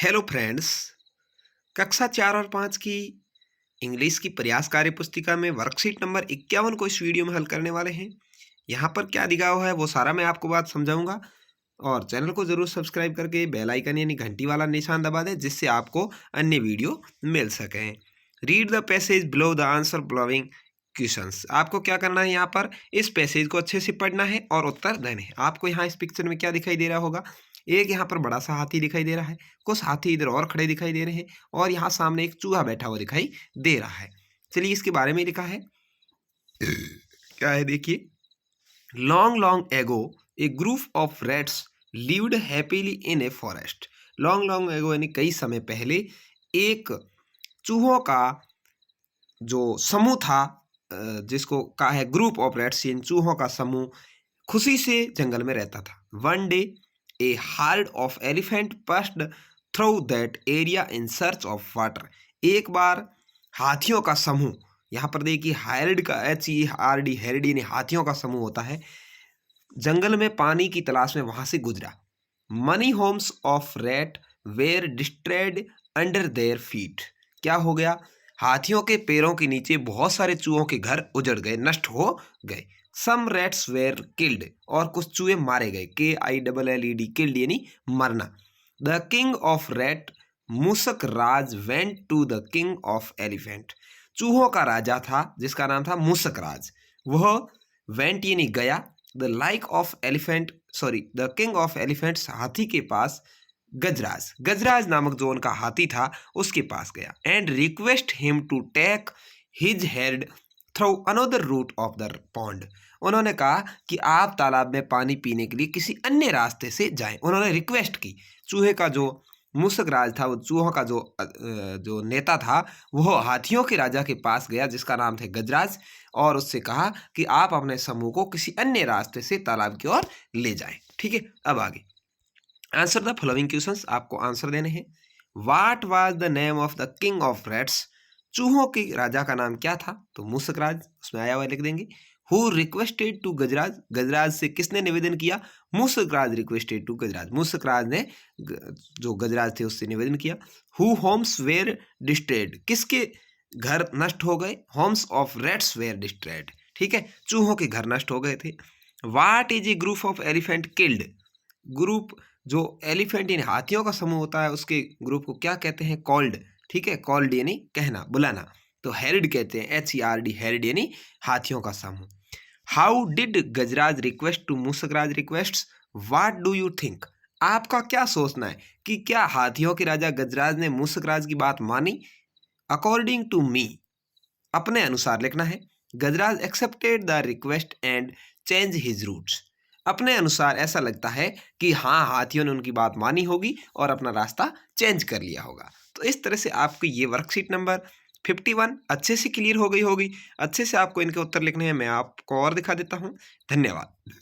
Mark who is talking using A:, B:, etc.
A: Hello friends. कक्षा 4 और 5 की इंग्लिश की प्रयास कार्य पुस्तिका में वर्कशीट नंबर 51 को इस वीडियो में हल करने वाले हैं। यहाँ पर क्या दिखा हुआ है वो सारा मैं आपको बात समझाऊंगा और चैनल को जरूर सब्सक्राइब करके बेल आइकन यानी घंटी वाला निशान दबा दें जिससे आपको अन्य वीडियो मिल सकें। Read the passage below the answer blowing questions. आपको क्या करना है, यहाँ पर इस पैसेज को अच्छे से पढ़ना है और उत्तर देने हैं। आपको यहाँ इस पिक्चर में क्या दिखाई दे रहा होगा, एक यहाँ पर बड़ा सा हाथी दिखाई दे रहा है, कुछ हाथी इधर और खड़े दिखाई दे रहे हैं और यहाँ सामने एक चूहा बैठा हुआ दिखाई दे रहा है। चलिए इसके बारे में लिखा है, क्या है देखिए। Long long ago A group of rats lived happily in a forest. Long long ago यानी कई समय पहले एक चूहों का जो समूह था, जिसको कहा है ग्रुप ऑफ रैट्स, इन चूहों का समूह खुशी से जंगल में रहता था। One day a hard of elephant passed through that area in search of water. एक बार हाथियों का समूह, यहाँ पर देखिए हार्ड का HERD, हेरिड यानी हाथियों का समूह होता है, जंगल में पानी की तलाश में वहां से गुजरा। Many homes of rat were destroyed under their feet. क्या हो गया, हाथियों के पैरों के नीचे बहुत सारे चूहों के घर उजड़ गए, नष्ट हो गए। सम रैट्स वेयर किल्ड, और कुछ चूहे मारे गए। KILLED, किल्ड यानी मरना। The king of rat Mooshak Raj went to the king of elephant. चूहों का राजा था जिसका नाम था मूसक राज, वह वेंट यानी गया, the like of elephant the king of elephants, हाथी के पास, गजराज, गजराज नामक जो उनका हाथी था उसके पास गया। And request him to take his head through another route of the pond. उन्होंने कहा कि आप तालाब में पानी पीने के लिए किसी अन्य रास्ते से जाएं। उन्होंने रिक्वेस्ट की। चूहे का जो मूसक राज था, वो चूहों का जो नेता था, वो हाथियों के राजा के पास गया जिसका नाम था गजराज, और उससे कहा कि आप अपने समूह को किसी अन्य रास्ते से तालाब की ओर ले जाएं। ठीक है, अब आगे आंसर द फॉलोइंग क्वेश्चंस, आपको आंसर देने हैं। What was the name of the king of rats. चूहों के राजा का नाम क्या था, तो मूसक राज, उसमें आया हुआ लिख देंगे। हु रिक्वेस्टेड टू गजराज, गजराज से किसने निवेदन किया, मूसक राज रिक्वेस्टेड टू गजराज, मूसक राज ने जो गजराज थे उससे निवेदन किया। हु होम्स वेयर डिस्ट्रॉयड, किसके घर नष्ट हो गए, homes of rats were destroyed. ठीक है, चूहों के घर नष्ट हो गए थे। What is a group of elephant killed, group जो एलिफेंट यानी हाथियों का समूह होता है उसके ग्रुप को क्या कहते हैं, कॉल्ड। ठीक है, कॉल्ड यानी कहना, बुलाना, तो हेरिड कहते हैं, HERD, हेरिड यानी हाथियों का समूह। How did Gajraj request to Mooshakraj request, what do you think, आपका क्या सोचना है कि क्या हाथियों के राजा गजराज ने मूसकराज की बात मानी। अकॉर्डिंग टू मी, अपने अनुसार लिखना है। Gajraj accepted the request and change his routes, अपने अनुसार ऐसा लगता है कि हाँ, हाथियों ने उनकी बात मानी होगी और अपना रास्ता चेंज कर लिया होगा। तो इस तरह से आपकी ये वर्कशीट नंबर 51 अच्छे से क्लियर हो गई होगी। अच्छे से आपको इनके उत्तर लिखने हैं, मैं आपको और दिखा देता हूँ। धन्यवाद।